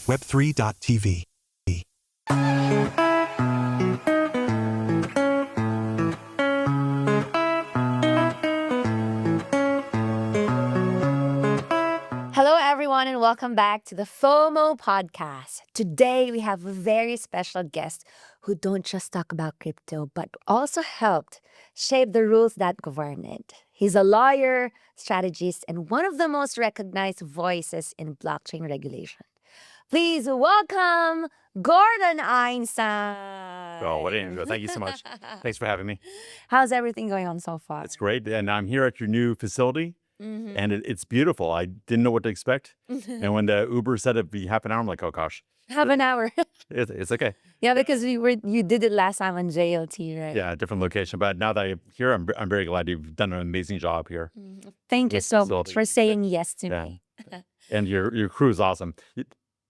Web3 TV. Hello, everyone, and welcome back to the FOMO podcast. Today, we have a very special guest who don't just talk about crypto, but also helped shape the rules that govern it. He's a lawyer, strategist, and one of the most recognized voices in blockchain regulation. Please welcome Gordon Einstein. Oh, what an intro. Thank you so much. Thanks for having me. How's everything going on so far? It's great. And I'm here at your new facility, and it's beautiful. I didn't know what to expect. And when the Uber said it'd be half an hour, I'm like, oh, gosh, Half an hour. it's okay. Yeah, because you did it last time on JLT, right? Yeah, different location. But now that I'm here, I'm very glad you've done an amazing job here. Thank you This so much facility. for saying yes to Yeah. me. And your crew is awesome.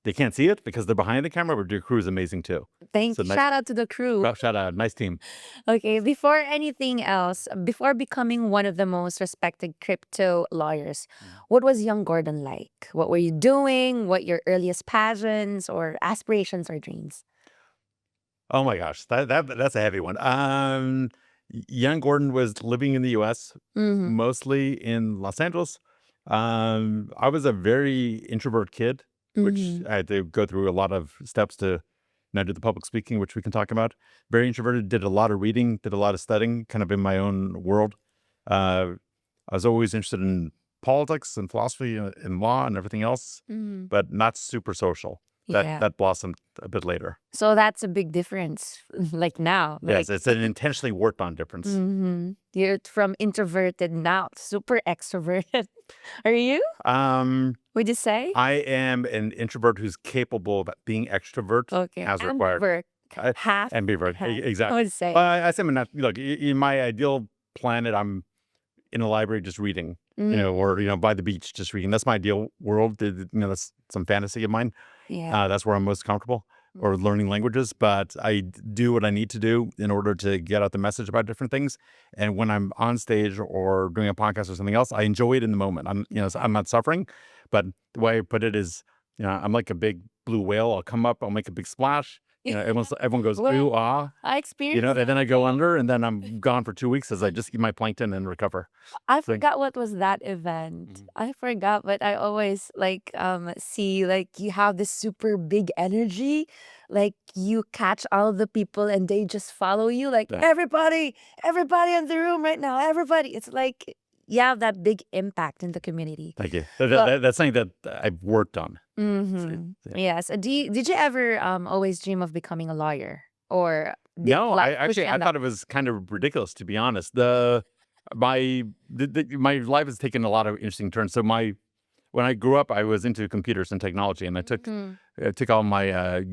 They can't see it because they're behind the camera, but your crew is amazing too. Thank So you. nice- Shout out to the crew. Well, shout out. Nice team. Okay, before anything else, before becoming one of the most respected crypto lawyers, what was young Gordon like? What were you doing? What your earliest passions or aspirations or dreams? Oh my gosh, that's a heavy one. Young Gordon was living in the U.S., Mm-hmm. mostly in Los Angeles. I was a very introvert kid, which I had to go through a lot of steps to do the public speaking, which we can talk about. Very introverted, did a lot of reading, did a lot of studying, kind of in my own world. I was always interested in politics and philosophy and law and everything else, but not super social. Yeah. That blossomed a bit later. So that's a big difference. Like now. Yes, it's an intentionally worked on difference. You're from introverted now, super extroverted. Are you? Would you say? I am an introvert who's capable of being extrovert Okay. as required. Ambivert. I- Half. Ambivert, half. exactly. I would say. I say I'm not, look, in my ideal planet, I'm in a library just reading, or, by the beach just reading. That's my ideal world. That's some fantasy of mine. Yeah. That's where I'm most comfortable, or learning languages. But I do what I need to do in order to get out the message about different things. And when I'm on stage or doing a podcast or something else, I enjoy it in the moment. I'm not suffering. But the way I put it is, I'm like a big blue whale. I'll come up, I'll make a big splash. Everyone goes, Well, ooh, ah. I experienced And then I go under, and then I'm gone for 2 weeks as I just eat my plankton and recover. I So- forgot what was that event. I forgot, but I always see you have this super big energy. Like you catch all the people and they just follow you. Like Yeah. everybody in the room right now, everybody. It's like you have that big impact in the community. Thank you. Well- That's something that I've worked on. Mm-hmm. Yeah. Yes. Did you ever always dream of becoming a lawyer, or did No, luck I push you actually I end up- thought it was kind of ridiculous, to be honest. My life has taken a lot of interesting turns. So when I grew up, I was into computers and technology, and I took all my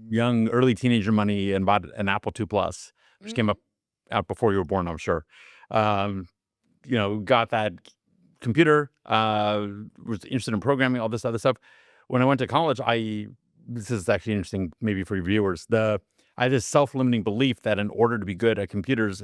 young early teenager money and bought an Apple II Plus, which came out before you were born, I'm sure. Got that computer, was interested in programming, all this other stuff. When I went to college, this is actually interesting maybe for your viewers, I had this self-limiting belief that in order to be good at computers,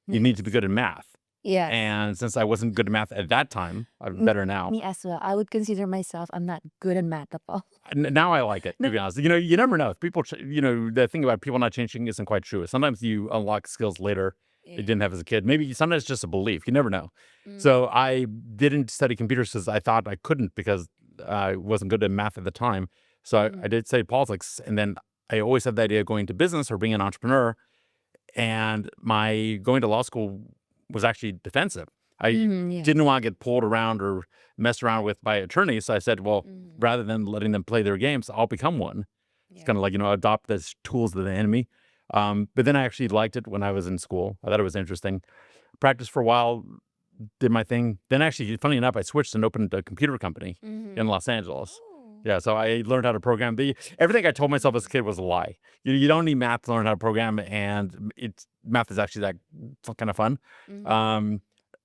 you need to be good at math. Yeah. And since I wasn't good at math at that time, I'm better now. Me as well. I would consider myself, I'm not good at math at all. Now I like it, to be honest. You never know. If people, the thing about people not changing isn't quite true. Sometimes you unlock skills later you didn't have as a kid. Maybe sometimes it's just a belief. You never know. So I didn't study computers because I thought I couldn't because I wasn't good at math at the time. So I did study politics. And then I always had the idea of going to business or being an entrepreneur. And my going to law school was actually defensive. I Yeah. didn't want to get pulled around or messed around with by attorneys. So I said, well, rather than letting them play their games, I'll become one. It's kind of like, adopt as tools of the enemy. But then I actually liked it when I was in school. I thought it was interesting. Practiced for a while, did my thing. Then actually, funny enough, I switched and opened a computer company in Los Angeles. Yeah, so I learned how to program. Everything I told myself as a kid was a lie. You don't need math to learn how to program, and math is actually that kind of fun.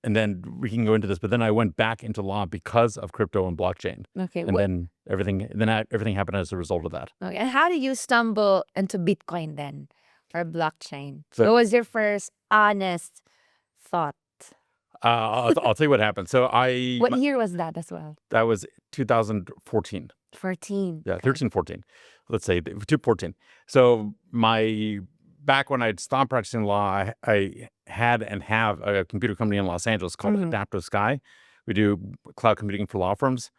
And then we can go into this, but then I went back into law because of crypto and blockchain, Okay. and then everything happened as a result of that. Okay. And how did you stumble into Bitcoin then, or blockchain? So- What was your first honest thought? I'll tell you what happened. So What year was that as well? that was 2014. 14. Yeah, Okay. 13, 14. Let's say 14. So back when I'd stopped practicing law, I had and have a computer company in Los Angeles called Adaptive Sky. We do cloud computing for law firms,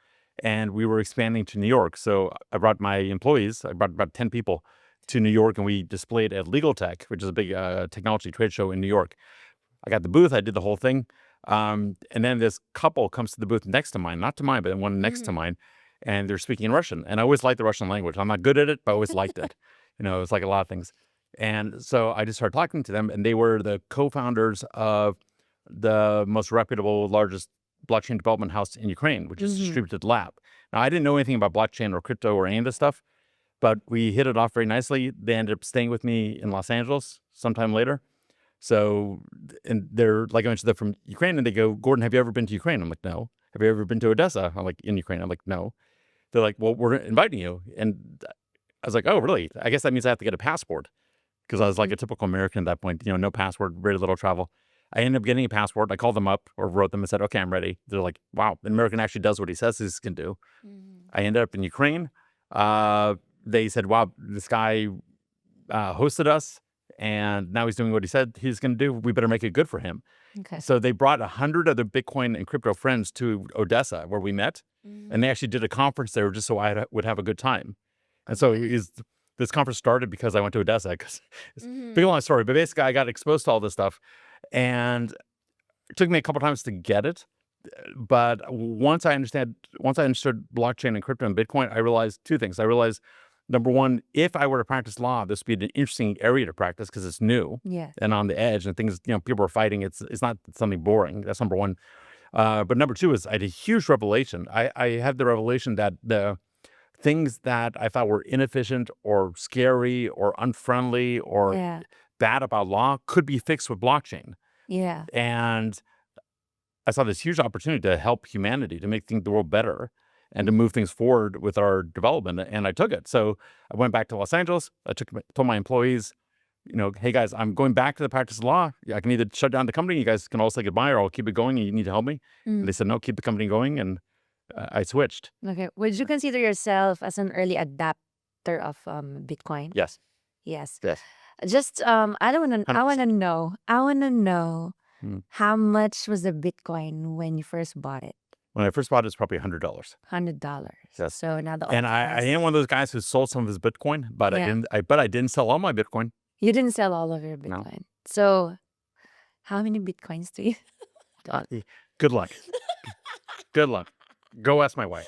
and we were expanding to New York. So I brought my employees, I brought about 10 people to New York, and we displayed at Legal Tech, which is a big technology trade show in New York. I got the booth, I did the whole thing. And then this couple comes to the booth next to mine, not to mine, but the one next to mine, and they're speaking in Russian. And I always liked the Russian language. I'm not good at it, but I always liked it. It's like a lot of things. And so I just started talking to them, and they were the co-founders of the most reputable, largest blockchain development house in Ukraine, which is Distributed Lab. Now, I didn't know anything about blockchain or crypto or any of this stuff, but we hit it off very nicely. They ended up staying with me in Los Angeles sometime later. So, and they're like, I mentioned, they're from Ukraine, and they go, Gordon, have you ever been to Ukraine? I'm like, no. Have you ever been to Odessa? I'm like, in Ukraine? I'm like, no. They're like, well, we're inviting you. And I was like, oh, really? I guess that means I have to get a passport, because I was like a typical American at that point, no passport, very little travel. I ended up getting a passport. I called them up or wrote them and said, okay, I'm ready. They're like, wow, the American actually does what he says he can do. I ended up in Ukraine. They said, wow, this guy hosted us, and now he's doing what he said he's going to do. We better make it good for him. Okay. So they brought 100 other Bitcoin and crypto friends to Odessa, where we met, and they actually did a conference there just so I would have a good time. And so this conference started because I went to Odessa. Because it's a big long story, but basically I got exposed to all this stuff, and it took me a couple times to get it. But once I understood blockchain and crypto and Bitcoin, I realized two things. I realized, number one, if I were to practice law, this would be an interesting area to practice because it's new and on the edge, and things, people are fighting. It's not something boring. That's number one. But number two is I had a huge revelation. I had the revelation that the things that I thought were inefficient or scary or unfriendly or bad about law could be fixed with blockchain. Yeah. And I saw this huge opportunity to help humanity, to make the world better, and to move things forward with our development. And I took it. So I went back to Los Angeles. I told my employees, hey guys, I'm going back to the practice of law. I can either shut down the company, you guys can all say goodbye, or I'll keep it going and you need to help me. And they said, no, keep the company going. And I switched. Okay. Would you consider yourself as an early adapter of Bitcoin? Yes. Yes. Yes. Just I want to know Hmm. how much was the Bitcoin when you first bought it? When I first bought it, it's probably $100. $100. Yes. So now the And I am one of those guys who sold some of his Bitcoin, but I didn't sell all my Bitcoin. You didn't sell all of your No. Bitcoin. So how many Bitcoins do you? Good luck. Good luck. Go ask my wife.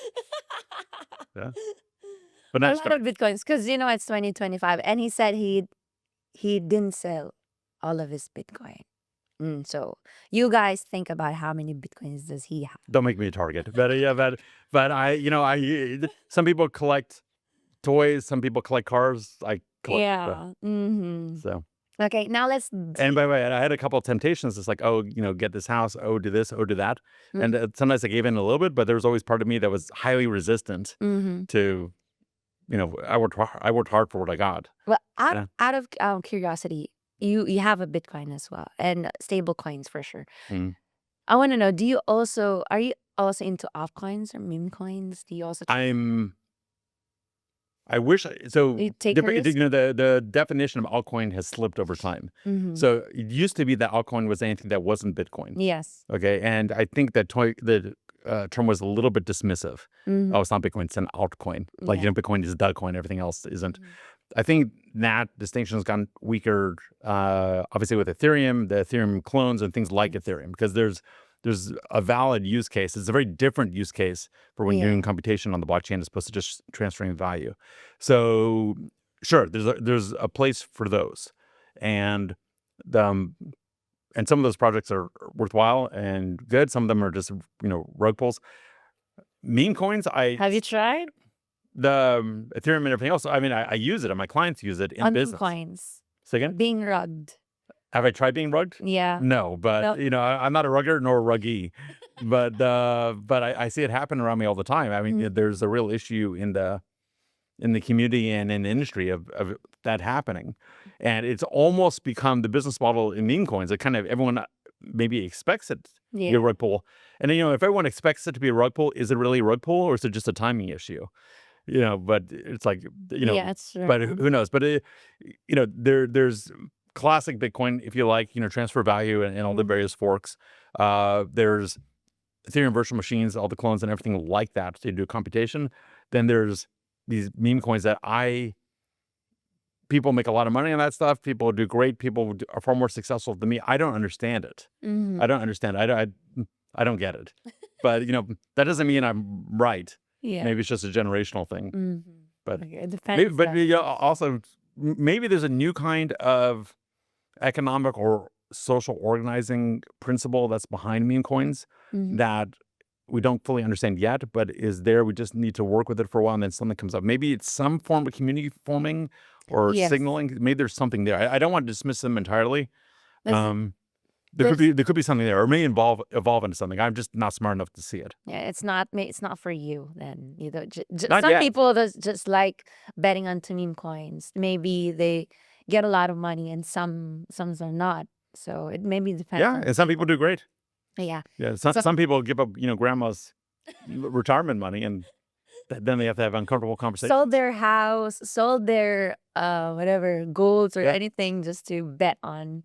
Yeah. But A that's lot of Bitcoins, because it's 2025, and he said he didn't sell all of his Bitcoin. So you guys think about how many Bitcoins does he have? Don't make me a target. But some people collect toys, some people collect cars. I collect stuff. So. Okay, now let's. And by the way, I had a couple of temptations. It's like, oh, get this house. Oh, do this. Oh, do that. And sometimes I gave in a little bit, but there was always part of me that was highly resistant to, I worked hard for what I got. Well, out of curiosity, you have a Bitcoin as well, and stable coins for sure. I want to know, are you also into altcoins or meme coins? Do you also I wish so. You take risk? The definition of altcoin has slipped over time. So it used to be that altcoin was anything that wasn't Bitcoin. Yes. Okay, and I think that the term was a little bit dismissive. Oh, it's not Bitcoin; it's an altcoin. Like Bitcoin is the coin; everything else isn't. I think that distinction has gotten weaker, obviously with Ethereum, the Ethereum clones, and things like Ethereum, because there's a valid use case. It's a very different use case for when you're doing computation on the blockchain as opposed to just transferring value. So sure, there's a place for those, and some of those projects are worthwhile and good. Some of them are just rug pulls. Meme coins, have you tried? The Ethereum and everything else. I mean, I use it, and my clients use it in On business. coins. Say again? Being rugged. Have I tried being rugged? Yeah. No, but I'm not a rugger nor a ruggy, but I see it happen around me all the time. I mean, there's a real issue in the community and in the industry of that happening, and it's almost become the business model in meme coins. It kind of everyone maybe expects it to be a rug pull, and then if everyone expects it to be a rug pull, is it really a rug pull or is it just a timing issue? but it's like, Yeah, it's but true. who knows? But there's classic Bitcoin, if you like, transfer value and all the various forks. There's Ethereum virtual machines, all the clones and everything like that to do computation. Then there's these meme coins that people make a lot of money on that stuff. People do great. People are far more successful than me. I don't understand it. I don't understand. I don't get it. But that doesn't mean I'm right. Yeah. Maybe it's just a generational thing. But Okay, it maybe, depends. but also maybe there's a new kind of economic or social organizing principle that's behind meme coins that we don't fully understand yet, but is there. We just need to work with it for a while, and then something comes up. Maybe it's some form of community forming or Yes. signaling. Maybe there's something there. I don't want to dismiss them entirely. There's- There could be something there, or may evolve into something. I'm just not smart enough to see it. Yeah, it's not for you then. You know, Not some yet. people that just like betting on meme coins. Maybe they get a lot of money, and some are not. So it maybe depends. Yeah, on and some people do great. Yeah. Yeah, some people give up, grandma's retirement money, and then they have to have uncomfortable conversations. Sold their house, sold their whatever golds or Yeah. anything just to bet on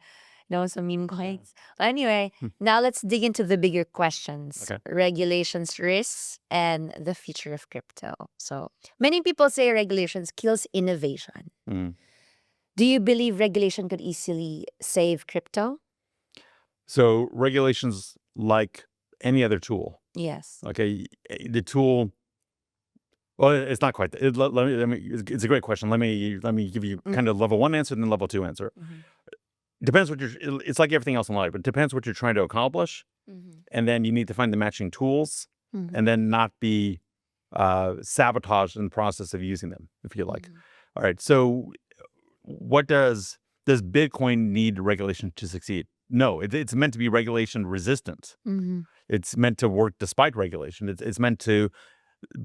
some meme coins. But anyway, now let's dig into the bigger questions. Okay. Regulations, risks, and the future of crypto. So many people say regulations kills innovation. Do you believe regulation could easily save crypto? So regulations, like any other tool. Yes. Okay, the tool. Well, it's not quite. Let me. It's a great question. Let me give you kind of level 1 answer and then level 2 answer. Depends what you're. It's like everything else in life. It depends what you're trying to accomplish, and then you need to find the matching tools, and then not be sabotaged in the process of using them, if you like. All right. So, what does Bitcoin need regulation to succeed? No, it's meant to be regulation resistant. It's meant to work despite regulation. It's meant to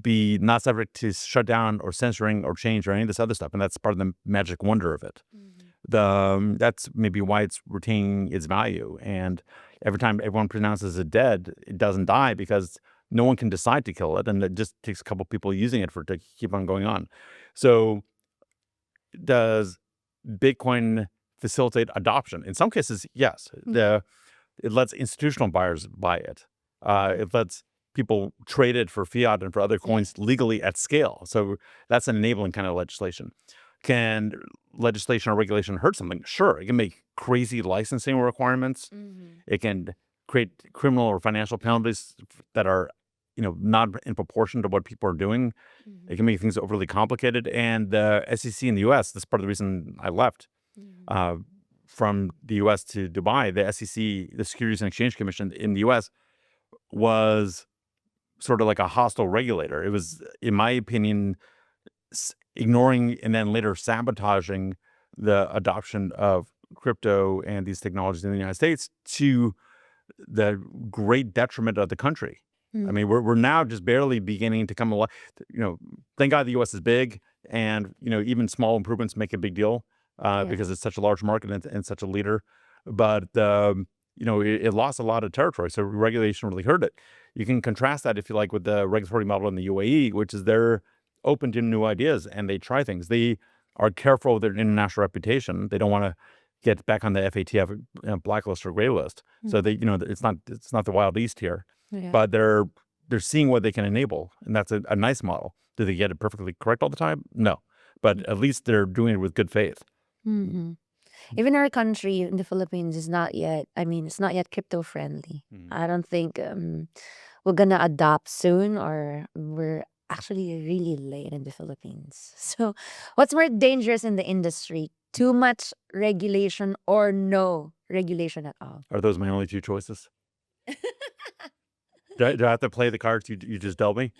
be not subject to shutdown or censoring or change or any of this other stuff, and that's part of the magic wonder of it. That's maybe why it's retaining its value. And every time everyone pronounces it dead, it doesn't die because no one can decide to kill it, and it just takes a couple people using it to keep on going on. So, does Bitcoin facilitate adoption? In some cases, yes. It lets institutional buyers buy it. It lets people trade it for fiat and for other coins legally at scale. So that's an enabling kind of legislation. Can legislation or regulation hurt something? Sure. It can make crazy licensing requirements. It can create criminal or financial penalties that are, not in proportion to what people are doing. It can make things overly complicated. And the SEC in the U.S., that's part of the reason I left from the U.S. to Dubai. The SEC, the Securities and Exchange Commission in the U.S., was sort of like a hostile regulator. It was, in my opinion, ignoring and then later sabotaging the adoption of crypto and these technologies in the United States to the great detriment of the country. I mean, we're now just barely beginning to come alive. Thank God the U.S. is big, and even small improvements make a big deal because it's such a large market and such a leader. But it lost a lot of territory, so regulation really hurt it. You can contrast that, if you like, with the regulatory model in the UAE, which is they're open to new ideas and they try things. They are careful with their international reputation. They don't want to get back on the FATF blacklist or gray list. So they, it's not the Wild East here, but they're seeing what they can enable, and that's a nice model. Do they get it perfectly correct all the time? No, but at least they're doing it with good faith. Even our country in the Philippines is not yet. I mean, it's not yet crypto friendly. I don't think we're gonna adopt soon, or we're actually really late in the Philippines. So, what's more dangerous in the industry? Too much regulation or no regulation at all? Are those my only two choices? Do I have to play the cards you just dealt me?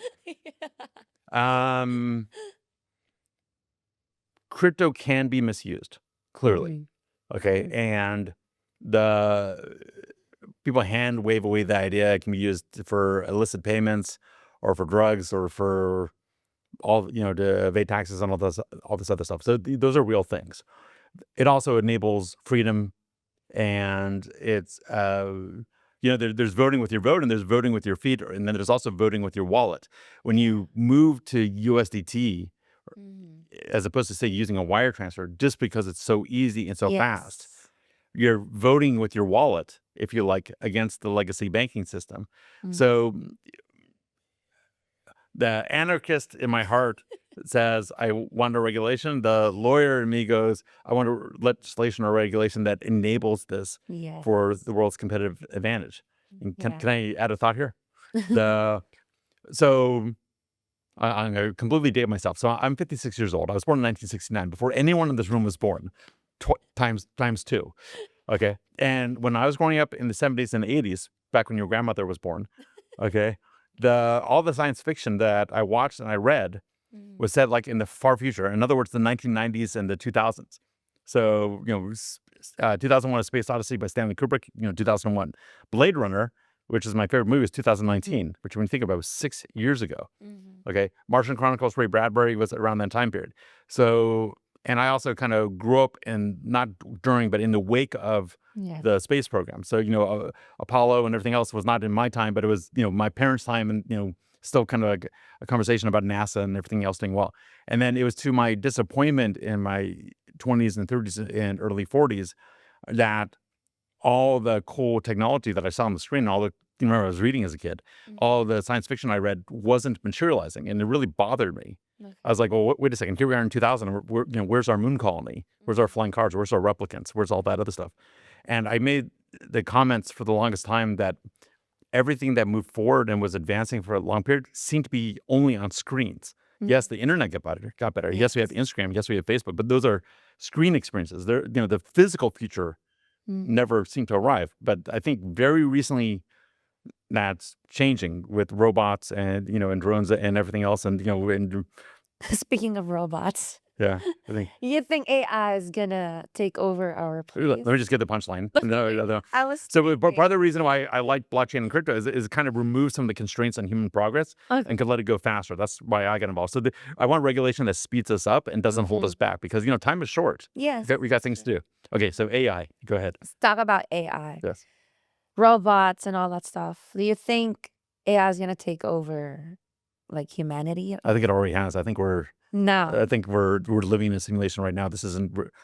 Crypto can be misused, clearly. Okay, and the people hand wave away the idea it can be used for illicit payments or for drugs or for all, to evade taxes and all this other stuff. So those are real things. It also enables freedom, and it's there's voting with your vote, and there's voting with your feet, and then there's also voting with your wallet. When you move to USDT, as opposed to, say, using a wire transfer, just because it's so easy and so fast, Yes. you're voting with your wallet, if you like, against the legacy banking system. So the anarchist in my heart says, I want a regulation. The lawyer in me goes, I want a legislation or regulation that enables this Yes. for the world's competitive advantage. And Yeah. can I add a thought here? So I'm going to completely date myself. So I'm 56 years old. I was born in 1969, before anyone in this room was born, times two. Okay. And when I was growing up in the 70s and 80s, back when your grandmother was born, okay, all the science fiction that I watched and I read was set like in the far future. In other words, the 1990s and the 2000s. So, 2001: A Space Odyssey by Stanley Kubrick, 2001. Blade Runner, which is my favorite movie, is 2019, which when you think about it, was 6 years ago. Okay. Martian Chronicles, Ray Bradbury was around that time period. So, and I also kind of grew up not during, but in the wake of the space program. So, Apollo and everything else was not in my time, but it was, my parents' time, and, still kind of like a conversation about NASA and everything else doing well. And then it was to my disappointment in my 20s and 30s and early 40s that all the cool technology that I saw on the screen, remember I was reading as a kid, all the science fiction I read wasn't materializing, and it really bothered me. I was like, well, wait a second. Here we are in 2000. Where's our moon colony? Where's our flying cars? Where's our replicants? Where's all that other stuff? And I made the comments for the longest time that everything that moved forward and was advancing for a long period seemed to be only on screens. Yes, the internet got better. Yes, we have Instagram. Yes, we have Facebook. But those are screen experiences. The physical future never seemed to arrive. But I think very recently that's changing with robots and drones and everything else. And Speaking of robots, yeah, I think. you think AI is gonna take over our place? Let me just get the punchline. No. I was So part of the reason why I like blockchain and crypto is kind of remove some of the constraints on human progress and could let it go faster. That's why I got involved. So I want regulation that speeds us up and doesn't hold us back, because time is short. Yes. We got things to do. Okay, so AI. Go ahead. Let's talk about AI. Yes. Robots and all that stuff. Do you think AI is gonna take over like humanity? I think it already has. I think we're No, living in a simulation right now.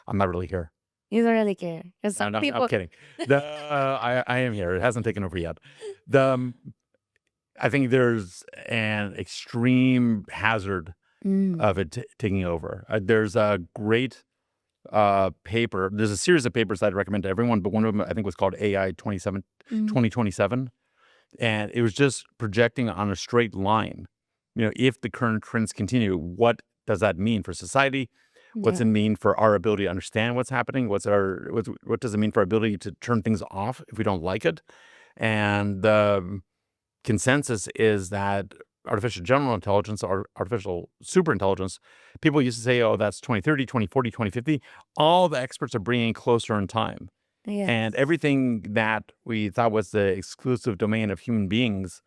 I'm not really here. you don't really care. Because some No, people, I'm kidding. I am here. It hasn't taken over yet. I think there's an extreme hazard of it taking over. There's a great paper. There's a series of papers I'd recommend to everyone, but one of them I think was called AI 2027, and it was just projecting on a straight line. If the current trends continue, what does that mean for society? What's it mean for our ability to understand what's happening? What does it mean for our ability to turn things off if we don't like it? And the consensus is that artificial general intelligence or artificial superintelligence, people used to say, oh, that's 2030, 2040, 2050. All the experts are bringing closer in time. And everything that we thought was the exclusive domain of human beings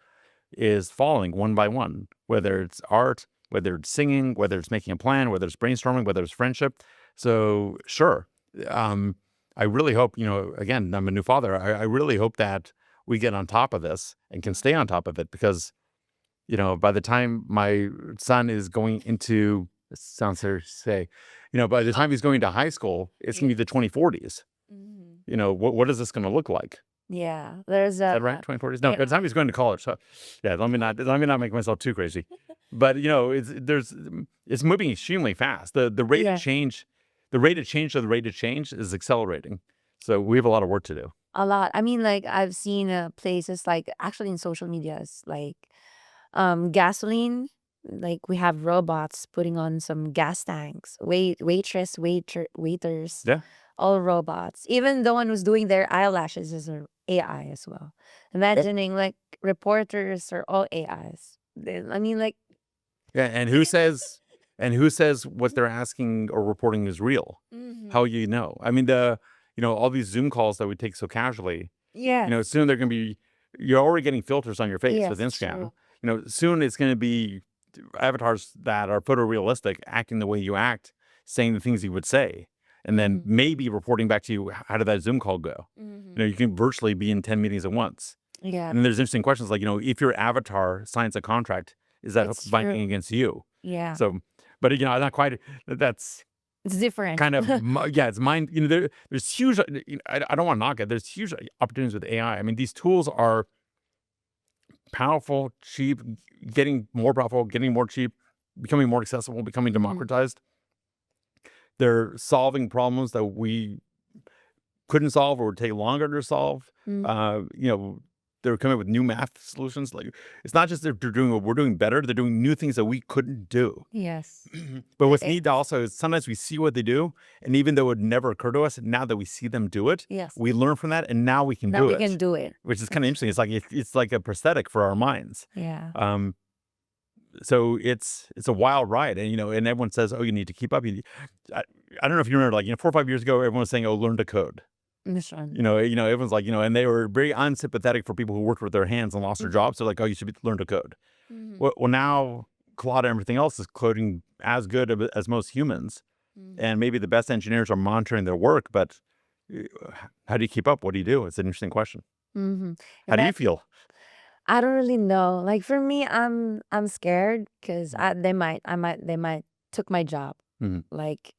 is falling one by one, whether it's art, whether it's singing, whether it's making a plan, whether it's brainstorming, whether it's friendship. So sure, I really hope, again, I'm a new father. I really hope that we get on top of this and can stay on top of it, because, by the time my son is going into, it sounds serious to say, by the time he's going to high school, it's going to be the 2040s. What is this going to look like? Yeah, there's Is that right? 2040s? No, by the time he's going to college. So, yeah, let me not make myself too crazy. But it's moving extremely fast. The rate of change, is accelerating. So we have a lot of work to do. a lot. I mean, like I've seen places like actually in social medias, like gasoline. Like we have robots putting on some gas tanks. Waiters, Yeah. all robots. Even the one who's doing their eyelashes is an AI as well. Imagining like reporters are all AIs. I mean, like Yeah. And who says what they're asking or reporting is real? How I mean, all these Zoom calls that we take so casually, yeah, soon they're going to be, you're already getting filters on your face with yes, Instagram. true. Soon it's going to be avatars that are photorealistic, acting the way you act, saying the things you would say. and then maybe reporting back to you, how did that Zoom call go? You can virtually be in 10 meetings at once. Yeah. And then there's interesting questions like, if your avatar signs a contract, is that It's binding true. against you? Yeah. So, but not quite. That's It's different. kind of it's mind. There's huge. I don't want to knock it. There's huge opportunities with AI. I mean, these tools are powerful, cheap, getting more powerful, getting more cheap, becoming more accessible, becoming democratized. They're solving problems that we couldn't solve or would take longer to solve. They're coming up with new math solutions. Like, it's not just they're doing what we're doing better, they're doing new things that we couldn't do. Yes. But what's neat also is sometimes we see what they do, and even though it would never occur to us, now that we see them do it, Yes. we learn from that, and now we can Now do we it. can do it. Which is kind of interesting. It's like a prosthetic for our minds. Yeah. So it's a wild ride, and and everyone says, "Oh, you need to keep up." I don't know if you remember, like 4 or 5 years ago, everyone was saying, "Oh, learn to code." This one. Everyone's like, and they were very unsympathetic for people who worked with their hands and lost their jobs. They're like, "Oh, you should learn to code." Well, now Claude and everything else is coding as good as most humans, and maybe the best engineers are monitoring their work. But how do you keep up? What do you do? It's an interesting question. How do you feel? I don't really know. Like for me, I'm scared because they might took my job. Like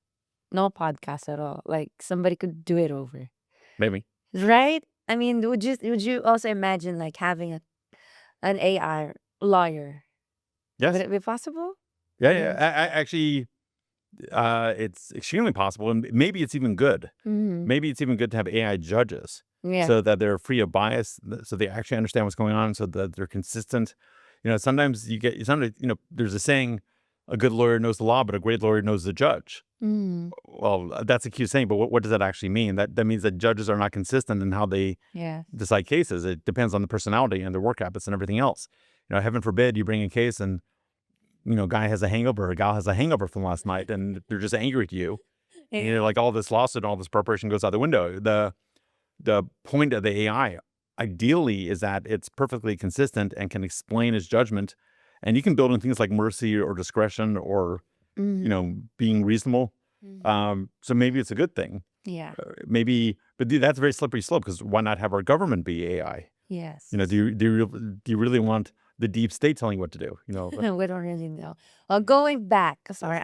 no podcast at all. Like somebody could do it over. Maybe. Right? I mean, would you also imagine like having an AI lawyer? Yes. Would it be possible? Yeah. Actually, it's extremely possible, and maybe it's even good. Maybe it's even good to have AI judges, so that they're free of bias, so they actually understand what's going on, so that they're consistent. Sometimes there's a saying, a good lawyer knows the law, but a great lawyer knows the judge. Well, that's a cute saying, but what does that actually mean? That means that judges are not consistent in how they decide cases. It depends on the personality and their work habits and everything else. Heaven forbid you bring a case and a guy has a hangover, a gal has a hangover from last night, and they're just angry at you. And like all this lawsuit, all this preparation goes out the window. The point of the AI, ideally, is that it's perfectly consistent and can explain its judgment, and you can build in things like mercy or discretion or being reasonable. So maybe it's a good thing. Yeah. But that's a very slippery slope, because why not have our government be AI? Yes. Do you really want the deep state telling you what to do? We don't really know. Well, going back, sorry,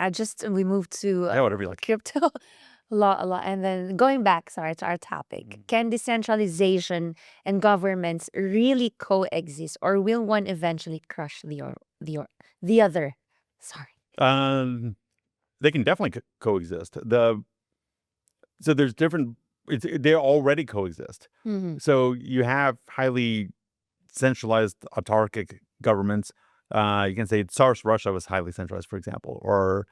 we moved to whatever you like. crypto a lot, and then going back, sorry, to our topic. Can decentralization and governments really coexist, or will one eventually crush the other? Sorry. They can definitely coexist. So there's different. They already coexist. So you have highly centralized autarkic governments. You can say SARS Russia was highly centralized, for example, or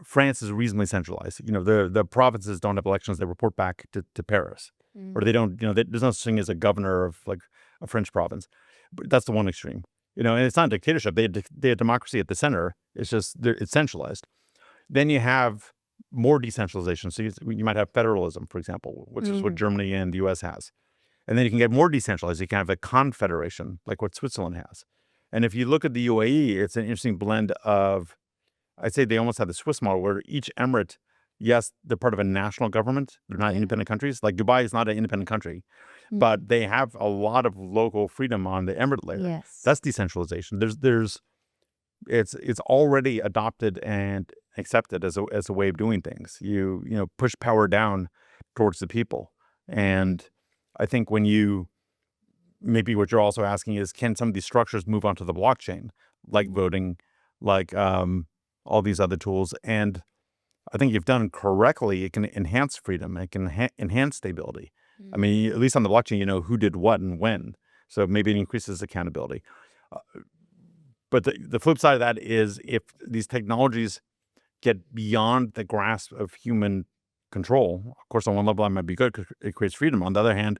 France is reasonably centralized. The provinces don't have elections; they report back to Paris, or they don't. There's no such thing as a governor of like a French province. But that's the one extreme. And it's not a dictatorship. They have democracy at the center. It's just it's centralized. Then you have more decentralization. So you might have federalism, for example, which is what Germany and the U.S. has. And then you can get more decentralized. You can have a confederation, like what Switzerland has. And if you look at the UAE, it's an interesting blend of, I'd say they almost have the Swiss model, where each emirate, yes, they're part of a national government. They're not independent countries. Like Dubai is not an independent country, but they have a lot of local freedom on the emirate layer. Yes. That's decentralization. It's already adopted and accepted as a way of doing things. You push power down towards the people. And I think maybe what you're also asking is, can some of these structures move onto the blockchain, like voting, like all these other tools? And I think if done correctly, it can enhance freedom. It can enhance stability. I mean, at least on the blockchain, you know who did what and when. So maybe it increases accountability. But the flip side of that is, if these technologies get beyond the grasp of human control, of course, on one level, that might be good because it creates freedom. On the other hand,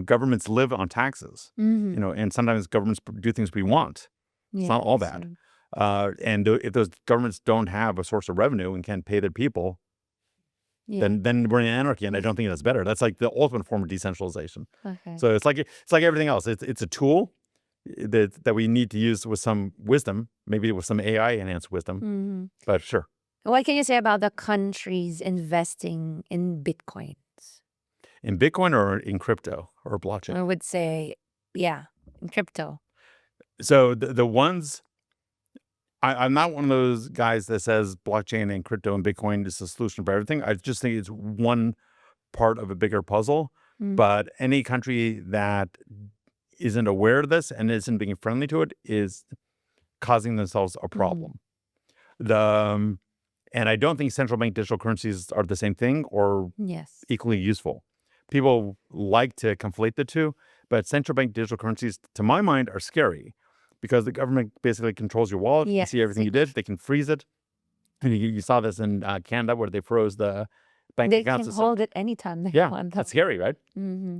governments live on taxes, and sometimes governments do things we want. It's not all bad. And if those governments don't have a source of revenue and can't pay their people, then we're in anarchy, and I don't think that's better. That's like the ultimate form of decentralization. Okay. So it's like everything else. It's a tool that we need to use with some wisdom, maybe with some AI enhanced wisdom. But sure. What can you say about the countries investing in Bitcoins? In Bitcoin or in crypto or blockchain? I would say, yeah, in crypto. So the ones, I'm not one of those guys that says blockchain and crypto and Bitcoin is the solution for everything. I just think it's one part of a bigger puzzle. Mm. But any country that isn't aware of this and isn't being friendly to it is causing themselves a problem. And I don't think central bank digital currencies are the same thing or Yes. equally useful. People like to conflate the two, but central bank digital currencies, to my mind, are scary because the government basically controls your wallet. Yes. You see everything you did. They can freeze it. And you saw this in Canada where they froze the bank They accounts. can hold it anytime they Yeah, want. that's scary, right? Mm-hmm.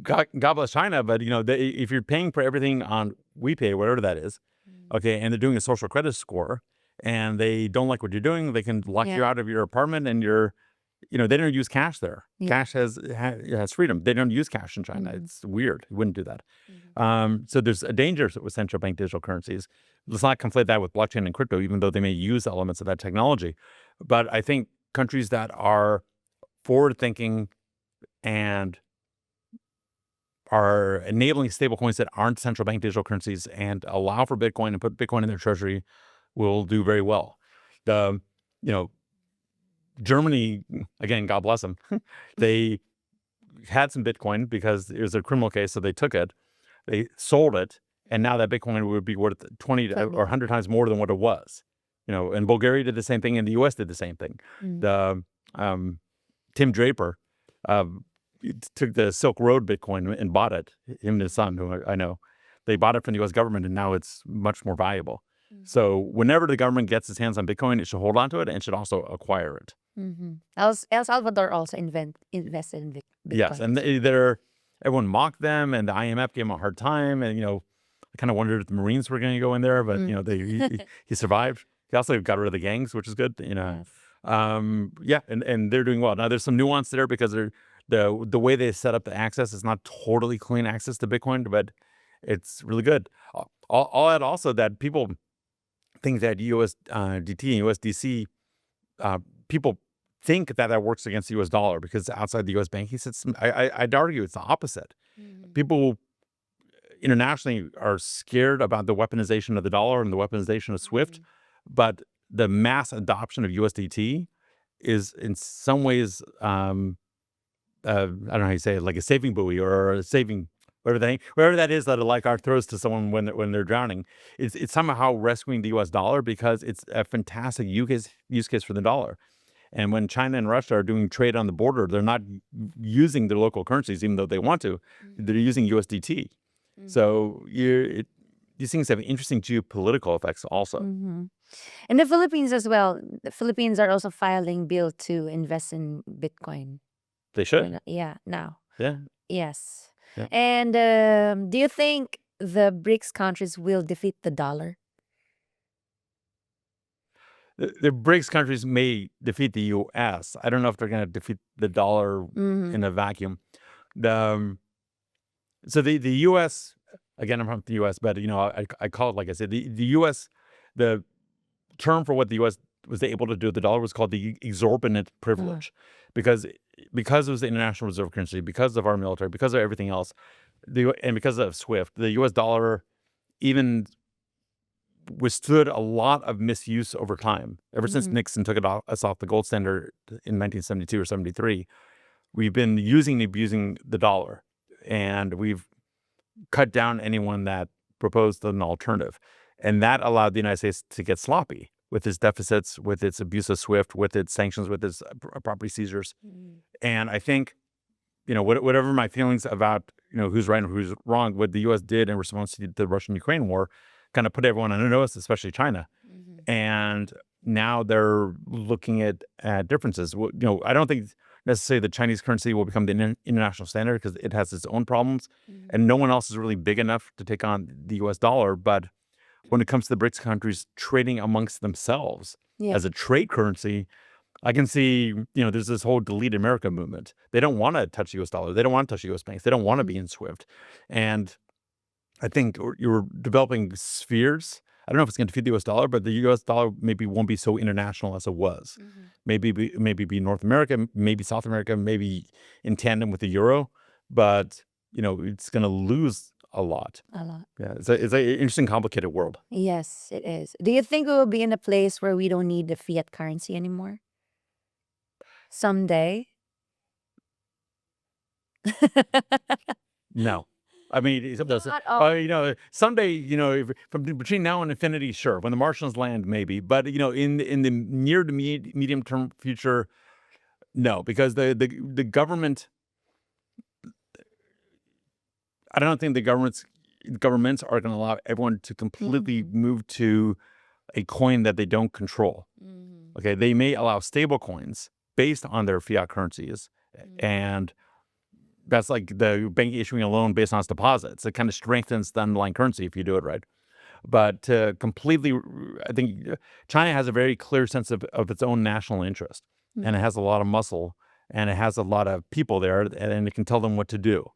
God bless China, but if you're paying for everything on WePay, whatever that is, okay, and they're doing a social credit score, and they don't like what you're doing, they can lock you out of your apartment, and they don't use cash there. Yeah. Cash has freedom. They don't use cash in China. It's weird. You wouldn't do that. So there's a danger with central bank digital currencies. Let's not conflate that with blockchain and crypto, even though they may use elements of that technology. But I think countries that are forward-thinking and are enabling stablecoins that aren't central bank digital currencies and allow for Bitcoin and put Bitcoin in their treasury will do very well. Germany, again, God bless them, they had some Bitcoin because it was a criminal case, so they took it, they sold it, and now that Bitcoin would be worth 20 or 100 times more than what it was. And Bulgaria did the same thing, and the U.S. did the same thing. Tim Draper took the Silk Road Bitcoin and bought it. Him and his son, who I know, they bought it from the U.S. government, and now it's much more valuable. So whenever the government gets its hands on Bitcoin, it should hold on to it and should also acquire it. El Salvador also invested in Bitcoin. Yes, and everyone mocked them, and the IMF gave him a hard time, and I kind of wondered if the Marines were going to go in there, but he survived. He also got rid of the gangs, which is good. Yes. And they're doing well. Now there's some nuance there because the way they set up the access is not totally clean access to Bitcoin, but it's really good. I'll add also that people think that USDT and USDC, people think that works against the US dollar because outside the US banking system. I'd argue it's the opposite. People internationally are scared about the weaponization of the dollar and the weaponization of SWIFT, but the mass adoption of USDT is in some ways, I don't know how you say it, like a saving buoy or a saving, whatever that is that a like art throws to someone when they're drowning. It's somehow rescuing the US dollar because it's a fantastic use case for the dollar. And when China and Russia are doing trade on the border, they're not using their local currencies, even though they want to. They're using USDT. So these things have interesting geopolitical effects also. In the Philippines as well, the Philippines are also filing bill to invest in Bitcoin. They should. Yeah, now. Yeah. Yes. Yeah. And do you think the BRICS countries will defeat the dollar? The BRICS countries may defeat the U.S. I don't know if they're going to defeat the dollar in a vacuum. So the U.S., again, I'm from the U.S., but I call it, like I said, the U.S., the term for what the U.S. was able to do with the dollar was called the exorbitant privilege, because it was the international reserve currency, because of our military, because of everything else, and because of SWIFT, the U.S. dollar even withstood a lot of misuse over time. Ever since Nixon took us off the gold standard in 1972 or 73, we've been using and abusing the dollar, and we've cut down anyone that proposed an alternative. And that allowed the United States to get sloppy with its deficits, with its abuse of SWIFT, with its sanctions, with its property seizures. And I think, whatever my feelings about, who's right and who's wrong, what the U.S. did in response to the Russian-Ukraine war kind of put everyone on notice, especially China. And now they're looking at differences. I don't think necessarily the Chinese currency will become the international standard because it has its own problems, and no one else is really big enough to take on the U.S. dollar. But when it comes to the BRICS countries trading amongst themselves as a trade currency, I can see, there's this whole delete America movement. They don't want to touch the U.S. dollar. They don't want to touch U.S. banks. They don't want to be in SWIFT. And I think you're developing spheres I don't know if it's going to defeat the U.S. dollar, but the U.S. dollar maybe won't be so international as it was. Maybe be North America, maybe South America, maybe in tandem with the euro, but it's going to lose a lot. A lot. Yeah, it's an interesting, complicated world. Yes, it is. Do you think we will be in a place where we don't need the fiat currency anymore? Someday? No. I mean, Not all. someday, from between now and infinity, sure. When the Martians land, maybe. But in the near to medium term future, no, because the government. I don't think the governments are going to allow everyone to completely move to a coin that they don't control. Okay, they may allow stable coins based on their fiat currencies, and that's like the bank issuing a loan based on its deposits. It kind of strengthens the underlying currency if you do it right. But completely, I think China has a very clear sense of its own national interest, and it has a lot of muscle, and it has a lot of people there, and it can tell them what to do.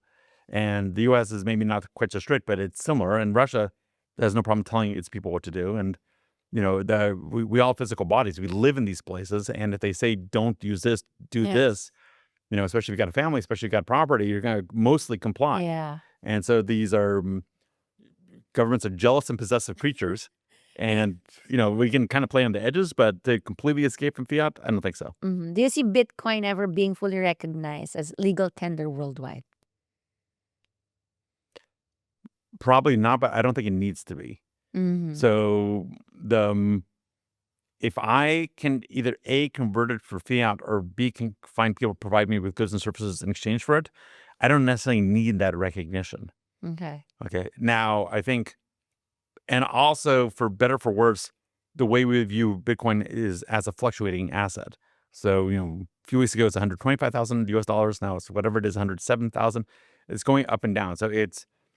And the U.S. is maybe not quite so strict, but it's similar. And Russia has no problem telling its people what to do. And we all have physical bodies. We live in these places, and if they say don't use this, do this, especially if you got a family, especially if you got property, you're going to mostly comply. Yeah. And so these are governments are jealous and possessive creatures, and we can kind of play on the edges, but to completely escape from fiat, I don't think so. Do you see Bitcoin ever being fully recognized as legal tender worldwide? Probably not, but I don't think it needs to be. So if I can either A, convert it for fiat, or B, can find people to provide me with goods and services in exchange for it, I don't necessarily need that recognition. Okay. Now, I think, and also for better or for worse, the way we view Bitcoin is as a fluctuating asset. So, a few weeks ago, it's $125,000 US. Now it's whatever it is, 107,000. It's going up and down. So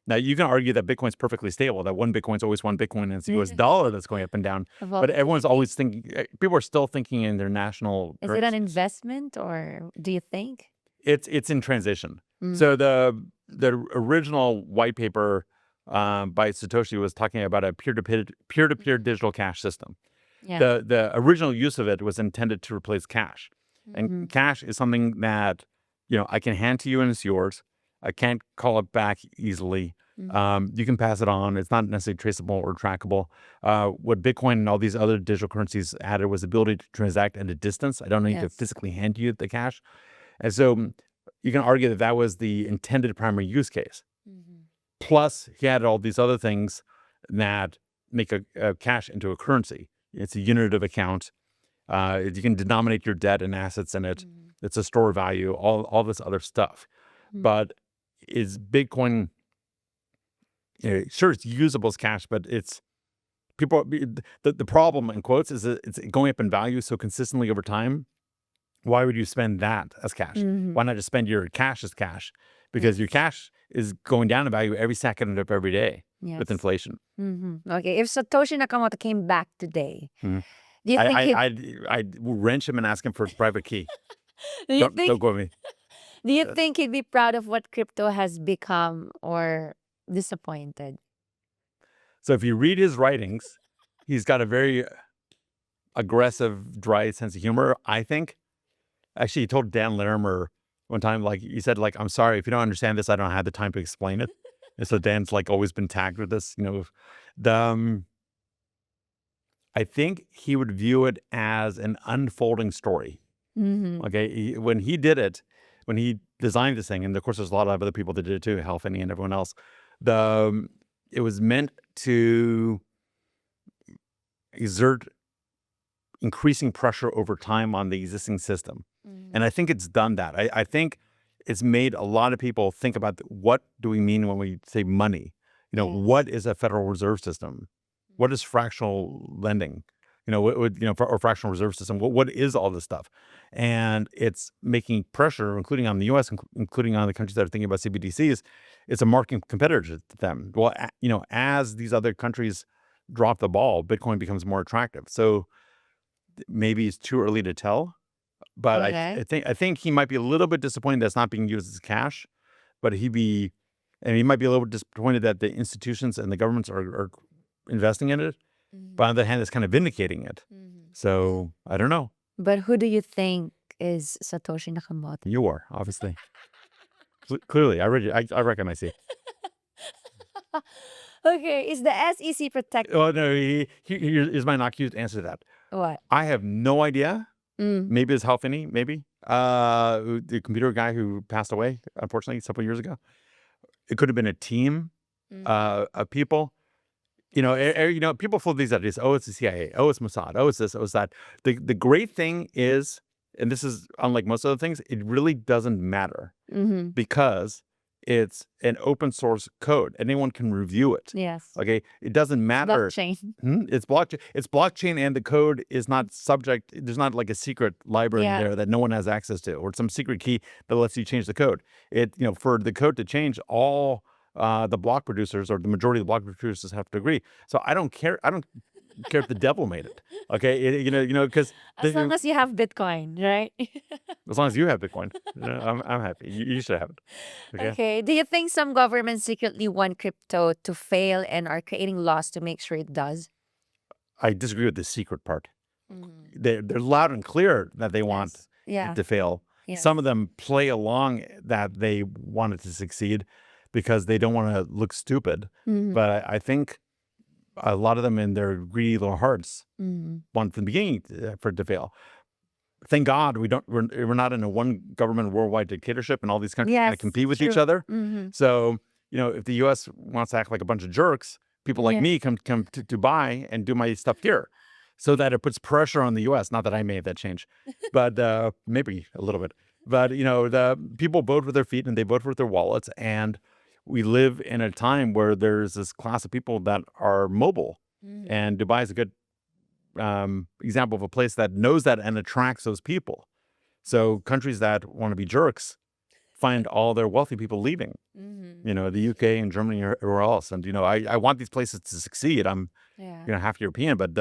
now you can argue that Bitcoin's perfectly stable, that one Bitcoin's always one Bitcoin, and it's the US dollar that's going up and down. But everyone's always thinking, people are still thinking in their national Is it an investment, or do you think? It's in transition. So the original white paper by Satoshi was talking about a peer-to-peer digital cash system. Yeah. The original use of it was intended to replace cash. And cash is something that, I can hand to you and it's yours. I can't call it back easily. You can pass it on. It's not necessarily traceable or trackable. What Bitcoin and all these other digital currencies added was the ability to transact at a distance. I don't need to physically hand you the cash. And so you can argue that that was the intended primary use case. Plus, he added all these other things that make a cash into a currency. It's a unit of account. You can denominate your debt and assets in it. It's a store of value, all this other stuff. But is Bitcoin, sure, it's usable as cash, but it's the problem, in quotes, is that it's going up in value so consistently over time. Why would you spend that as cash? Why not just spend your cash as cash? Because your cash is going down in value every second of every day with inflation. Okay, if Satoshi Nakamoto came back today, do you think I'd wrench him and ask him for his private key. don't Don't go with me. Do you think he'd be proud of what crypto has become, or disappointed? So if you read his writings, he's got a very aggressive, dry sense of humor, I think. Actually, he told Dan Larimer one time, he said, I'm sorry, if you don't understand this, I don't have the time to explain it. And so Dan's always been tagged with this, I think he would view it as an unfolding story. Okay. When he did it, when he designed this thing, and of course there's a lot of other people that did it too, Hal Finney and everyone else, it was meant to exert increasing pressure over time on the existing system. And I think it's done that. I think it's made a lot of people think about what do we mean when we say money? What is a Federal Reserve System? What is fractional lending? Or fractional reserve system. What is all this stuff? And it's making pressure, including on the U.S., including on the countries that are thinking about CBDCs. It's a market competitor to them. Well, as these other countries drop the ball, Bitcoin becomes more attractive. So maybe it's too early to tell. But I think he might be a little bit disappointed that it's not being used as cash. But he might be a little bit disappointed that the institutions and the governments are investing in it. But on the other hand, it's kind of vindicating it. So I don't know. But who do you think is Satoshi Nakamoto? You are, obviously. Clearly, I read you. I recognize you. Okay, is the SEC protect? Oh, no, here's my not cute answer to that. What? I have no idea. Mm. Maybe it's Hal Finney, maybe. The computer guy who passed away, unfortunately, several years ago. It could have been a team of people. People float these ideas. Oh, it's the CIA. Oh, it's Mossad. Oh, it's this. Oh, it's that. The great thing is, and this is unlike most other things, it really doesn't matter because it's an open source code. Anyone can review it. Yes. Okay. It doesn't matter. Blockchain. It's blockchain. It's blockchain, and the code is not subject. There's not like a secret library there that no one has access to, or some secret key that lets you change the code. For the code to change, all the block producers or the majority of the block producers have to agree. So I don't care. I don't care if the devil made it. Okay, because as long as you have Bitcoin, right? as long as you have Bitcoin, I'm happy. You should have it. Okay. Do you think some governments secretly want crypto to fail and are creating laws to make sure it does? I disagree with the secret part. They're loud and clear that they want it to fail. Yes. Some of them play along that they want it to succeed because they don't want to look stupid. But I think a lot of them in their greedy little hearts want from the beginning for it to fail. Thank God we're not in a one government worldwide dictatorship, and all these countries kind of compete with each other. So if the U.S. wants to act like a bunch of jerks, people like me come to Dubai and do my stuff here, so that it puts pressure on the U.S. Not that I made that change, but maybe a little bit. But the people vote with their feet and they vote with their wallets, and we live in a time where there's this class of people that are mobile, and Dubai is a good example of a place that knows that and attracts those people. So countries that want to be jerks find all their wealthy people leaving. The UK and Germany or everywhere else. And I want these places to succeed. I'm half European, but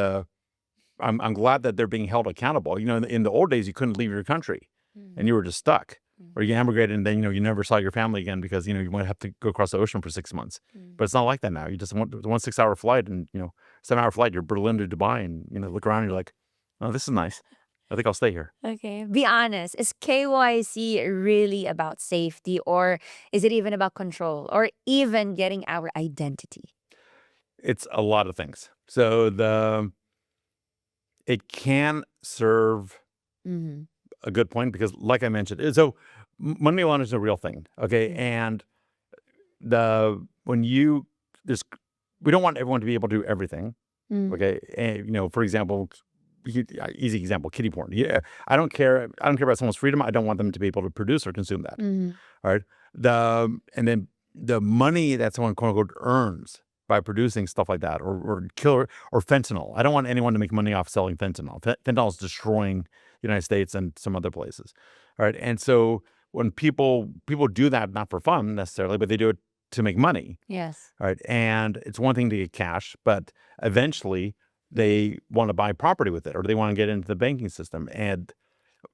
I'm glad that they're being held accountable. In the old days, you couldn't leave your country, and you were just stuck. Or you emigrated and then, you never saw your family again because, you might have to go across the ocean for 6 months. But it's not like that now. You just want 1 6-hour flight and, 7-hour flight, you're Berlin to Dubai and, look around and you're like, oh, this is nice. I think I'll stay here. Okay. Be honest. Is KYC really about safety, or is it even about control, or even getting our identity? It's a lot of things. So it can serve a good point because, like I mentioned, so money laundering is a real thing, okay? And we don't want everyone to be able to do everything, okay? And for example, easy example, kiddie porn. Yeah, I don't care about someone's freedom. I don't want them to be able to produce or consume that. All right. And then the money that someone quote unquote earns by producing stuff like that, or killer or fentanyl. I don't want anyone to make money off selling fentanyl. Fentanyl is destroying the United States and some other places. All right. And so when people do that, not for fun necessarily, but they do it to make money. Yes. All right. And it's one thing to get cash, but eventually they want to buy property with it, or they want to get into the banking system. And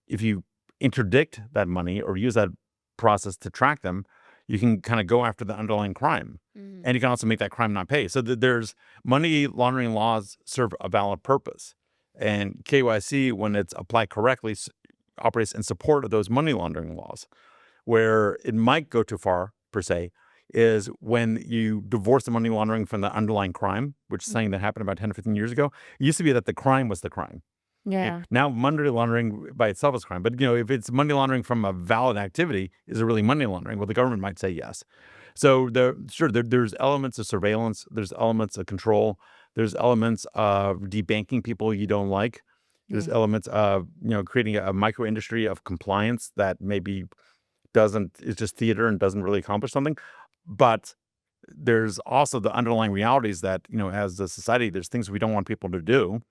if you interdict that money or use that process to track them, you can kind of go after the underlying crime. And you can also make that crime not pay. So there's money laundering laws serve a valid purpose. And KYC, when it's applied correctly, operates in support of those money laundering laws. Where it might go too far, per se, is when you divorce the money laundering from the underlying crime, which is something that happened about 10 or 15 years ago. It used to be that the crime was the crime. Yeah. Now money laundering by itself is crime. But, if it's money laundering from a valid activity, is it really money laundering? Well, the government might say yes. So there's elements of surveillance. There's elements of control. There's elements of debanking people you don't like. There's elements of, creating a micro industry of compliance that maybe is just theater and doesn't really accomplish something. But there's also the underlying realities that, as a society, there's things we don't want people to do.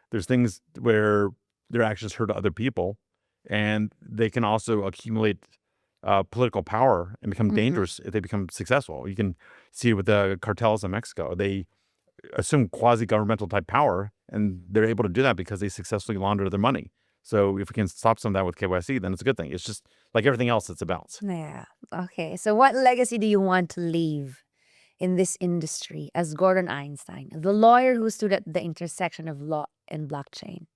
There's things where their actions hurt other people, and they can also accumulate political power and become dangerous if they become successful. You can see it with the cartels in Mexico. They assume quasi-governmental type power, and they're able to do that because they successfully launder their money. So if we can stop some of that with KYC, then it's a good thing. It's just like everything else, it's a balance. Yeah. Okay. So what legacy do you want to leave in this industry as Gordon Einstein, the lawyer who stood at the intersection of law and blockchain?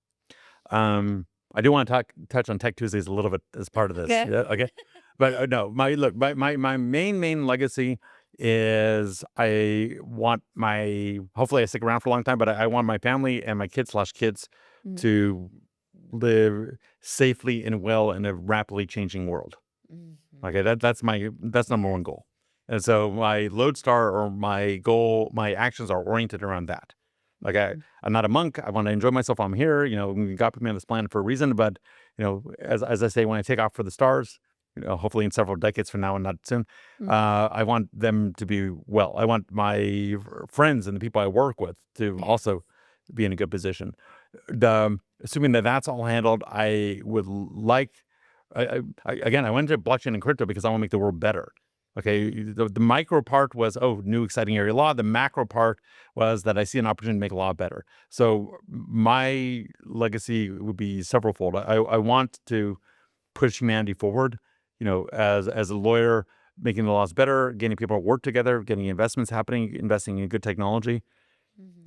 I do want to touch on Tech Tuesdays a little bit as part of this. Okay. Yeah, okay. But no, my main legacy is I want hopefully I stick around for a long time, but I want my family and my kids Mm. to live safely and well in a rapidly changing world. Mhm. Okay, that's number one goal. And so my lodestar or my goal, my actions are oriented around that. Like I'm not a monk. I want to enjoy myself. I'm here. God put me on this planet for a reason. But as I say, when I take off for the stars, hopefully in several decades from now and not soon, I want them to be well. I want my friends and the people I work with to also be in a good position. Assuming that that's all handled, I would like. Again, I went into blockchain and crypto because I want to make the world better. Okay, the micro part was, new exciting area of law. The macro part was that I see an opportunity to make law better. So my legacy would be severalfold. I want to push humanity forward, as a lawyer, making the laws better, getting people to work together, getting investments happening, investing in good technology.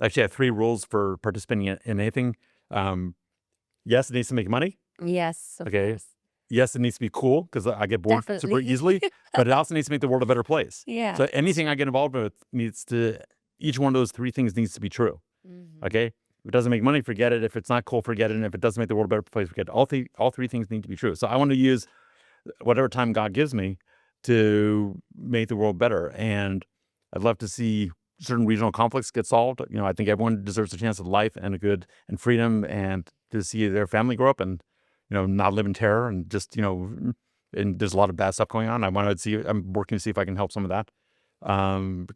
Actually, I have 3 rules for participating in anything. Yes, it needs to make money. Yes, of Okay. course. Yes, it needs to be cool because I get bored super Definitely. easily, but it also needs to make the world a better place. Yeah. So anything I get involved with each one of those 3 things needs to be true. Mhm. Okay. If it doesn't make money, forget it. If it's not cool, forget it. And if it doesn't make the world a better place, forget it. All three things need to be true. So I want to use whatever time God gives me to make the world better. And I'd love to see certain regional conflicts get solved. I think everyone deserves a chance of life and and freedom, and to see their family grow up and, not live in terror and just, and there's a lot of bad stuff going on. I'm working to see if I can help some of that,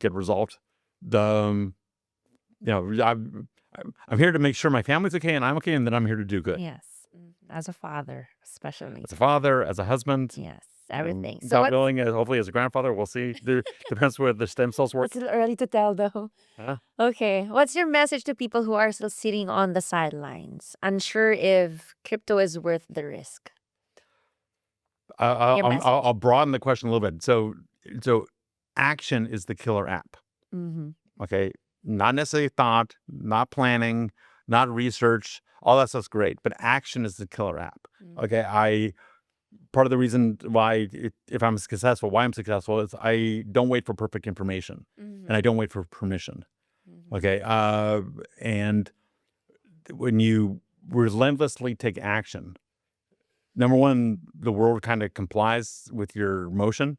get resolved. The, I'm here to make sure my family's okay and I'm okay, and then I'm here to do good. Yes. As a father, especially. As a father, as a husband, Yes, everything. So God what's willing, hopefully as a grandfather, we'll see. Depends where the stem cells work. it's a little early to tell though. Huh? Okay. What's your message to people who are still sitting on the sidelines, unsure if crypto is worth the risk? Your message. I'll broaden the question a little bit. So action is the killer app. Mm-hmm. Okay, not necessarily thought, not planning, not research. All that stuff's great, but action is the killer app. Okay, part of the reason why if I'm successful, why I'm successful is I don't wait for perfect information, and I don't wait for permission. Okay, and when you relentlessly take action, number one, the world kind of complies with your motion.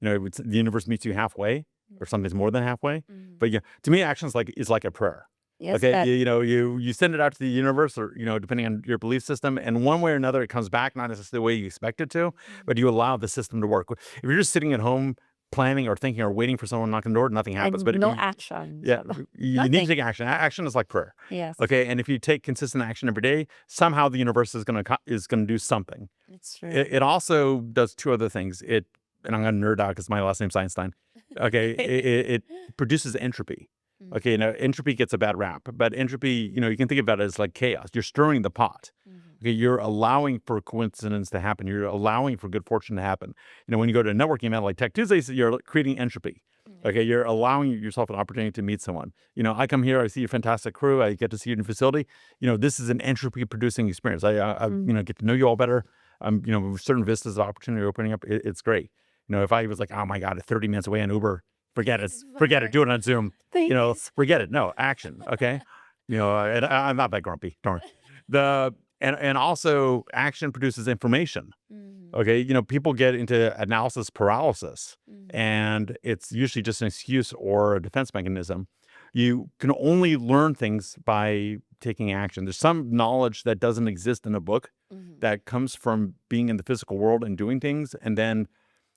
The universe meets you halfway, or sometimes more than halfway. But to me, action is like a prayer. Yes, Okay, that. you send it out to the universe, or depending on your belief system, and one way or another, it comes back not necessarily the way you expect it to, but you allow the system to work. If you're just sitting at home planning or thinking or waiting for someone to knock on the door, nothing happens. And But if no you, action. yeah, So, you need to nothing. take action. Action is like prayer. Yes. Okay, and if you take consistent action every day, somehow the universe is gonna do something. It's true. It also does 2 other things. And I'm gonna nerd out because my last name's Einstein. Okay, it produces entropy. Okay, now entropy gets a bad rap, but entropy, you can think about it as like chaos. You're stirring the pot. Okay, you're allowing for coincidence to happen. You're allowing for good fortune to happen. When you go to a networking event like Tech Tuesdays, you're creating entropy. Okay, you're allowing yourself an opportunity to meet someone. I come here, I see your fantastic crew, I get to see your new facility. This is an entropy producing experience. I get to know you all better. Certain vistas of opportunity are opening up. It's great. If I was like, oh my God, 30 minutes away on Uber, forget it. Forget it. Do it on Zoom. Thanks. Forget it. No, action. Okay. And I'm not that grumpy. Don't worry. And also action produces information. Okay. People get into analysis paralysis, and it's usually just an excuse or a defense mechanism. You can only learn things by taking action. There's some knowledge that doesn't exist in a book that comes from being in the physical world and doing things, and then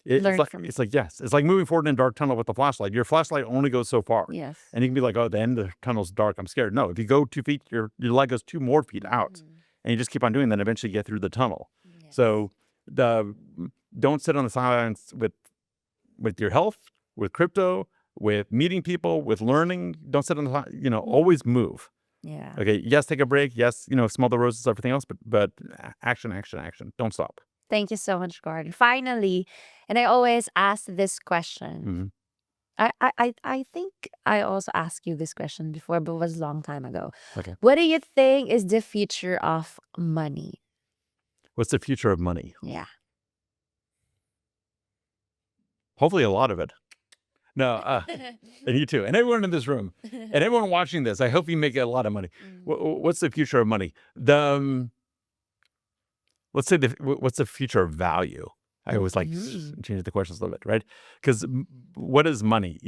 Learn from it's like, yes, it's like moving forward in a dark tunnel with a flashlight. Your flashlight only goes so far. Yes. And you can be like, oh, the end of the tunnel's dark, I'm scared. No, if you go 2 feet, your light goes 2 more feet out, and you just keep on doing that, and eventually you get through the tunnel. Yes. So don't sit on the sidelines with your health, with crypto, with meeting people, with learning. Don't sit on the side, always move. Yeah. Okay, yes, take a break. Yes, smell the roses, everything else, but action, action, action. Don't stop. Thank you so much, Gordon. Finally, and I always ask this question. I think I also asked you this question before, but it was a long time ago. Okay. What do you think is the future of money? What's the future of money? Yeah. Hopefully a lot of it. No, and you too, and everyone in this room, and everyone watching this. I hope you make a lot of money. What's the future of money? Let's say what's the future of value? I always like change the questions a little bit, right? Because what is money?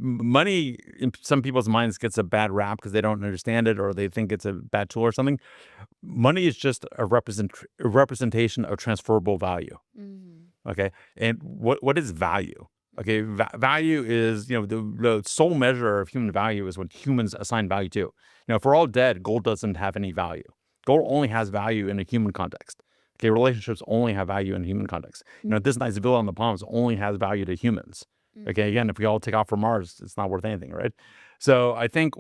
Money in some people's minds gets a bad rap because they don't understand it or they think it's a bad tool or something. Money is just a representation of transferable value. Okay, and what is value? Okay, value is the sole measure of human value is what humans assign value to. If we're all dead, gold doesn't have any value. Gold only has value in a human context. Okay, relationships only have value in human context. This nice villa on the Palms only has value to humans. Okay, again, if we all take off from Mars, it's not worth anything, right? So I think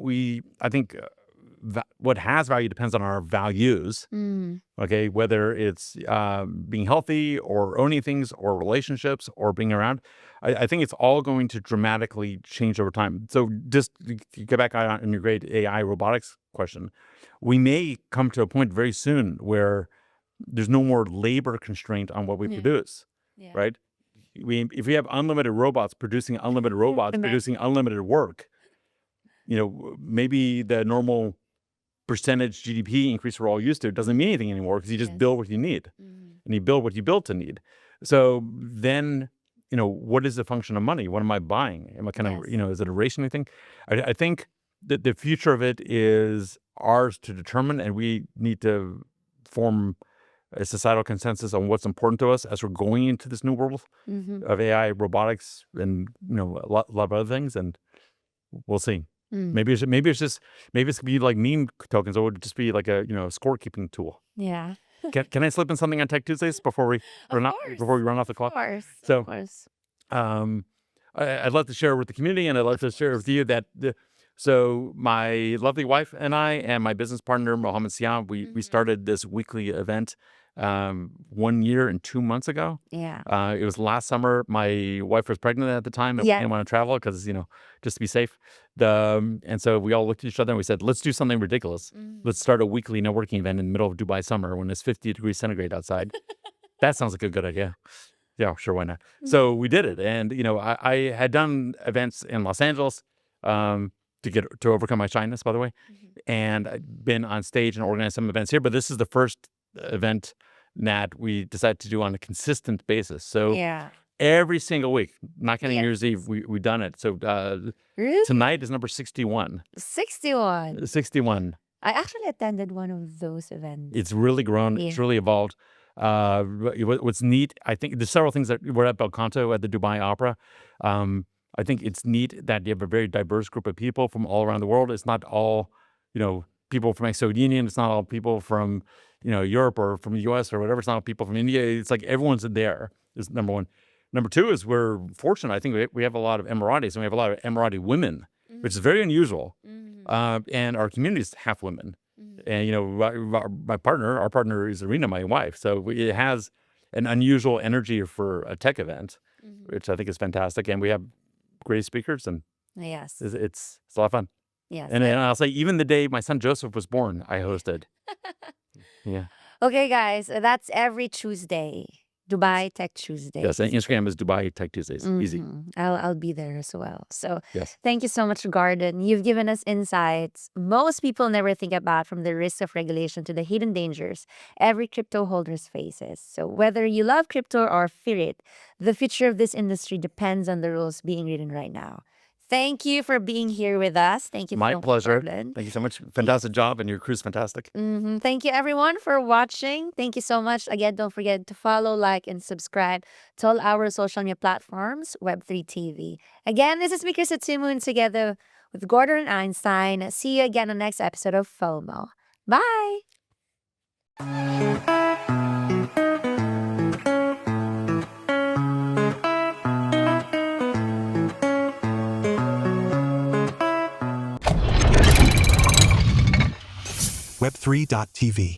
what has value depends on our values. Okay, whether it's being healthy or owning things or relationships or being around. I think it's all going to dramatically change over time. So just to get back on your great AI robotics question, we may come to a point very soon where there's no more labor constraint on what we produce, right? If we have unlimited robots producing unlimited robots, producing unlimited work, maybe the normal percentage GDP increase we're all used to doesn't mean anything anymore because you just build what you need and you build what you built to need. So then, what is the function of money? What am I buying? Am I kind of, is it a rationing thing? I think that the future of it is ours to determine, and we need to form a societal consensus on what's important to us as we're going into this new world of AI, robotics, and a lot of other things, and we'll see. Maybe it's gonna be like meme tokens, or it would just be like a scorekeeping tool. Yeah. Can I slip in something on Tech Tuesdays before we run off the clock? Of course. So, Of course. I'd love to share with the community, and I'd love to share with you that so my lovely wife and I and my business partner Mohammed Siam, we started this weekly event 1 year and 2 months ago. Yeah. It was last summer. My wife was pregnant at the time, and we didn't want to travel because just to be safe. And so we all looked at each other and we said, let's do something ridiculous. Let's start a weekly networking event in the middle of Dubai summer when it's 50 degrees centigrade outside. That sounds like a good idea. Yeah, sure, why not? So we did it, and I had done events in Los Angeles to overcome my shyness, by the way, and I've been on stage and organized some events here. But this is the first event that we decided to do on a consistent basis. So every single week, not counting New Year's Eve, we've done it. So Really? tonight is number 61. 61. 61. I actually attended one of those events. It's really grown. It's really evolved. What's neat, I think there's several things that we're at Belcanto at the Dubai Opera. I think it's neat that you have a very diverse group of people from all around the world. It's not all, people from the Soviet Union. It's not all people from, Europe or from the US or whatever. It's not all people from India. It's like everyone's there is number one. Number two is we're fortunate. I think we have a lot of Emiratis, and we have a lot of Emirati women, which is very unusual. And our community is half women. And, our partner is Irina, my wife. So it has an unusual energy for a tech event, which I think is fantastic. And we have great speakers, and Yes. it's a lot of fun. Yes. And I'll say, even the day my son Joseph was born, I hosted. Yeah. Okay, guys, that's every Tuesday. Dubai Tech Tuesday. Yes, and Instagram is Dubai Tech Tuesdays. Easy. I'll be there as well. So Yes. thank you so much, Gordon. You've given us insights most people never think about, from the risks of regulation to the hidden dangers every crypto holder faces. So whether you love crypto or fear it, the future of this industry depends on the rules being written right now. Thank you for being here with us. Thank you. My so much, pleasure. Gordon. Thank you so much. Fantastic job, and your crew's fantastic. Thank you, everyone, for watching. Thank you so much. Again, don't forget to follow, like, and subscribe to all our social media platforms, Web3 TV. Again, this is Krista together with Gordon Einstein. See you again on the next episode of FOMO. Bye. Web3.tv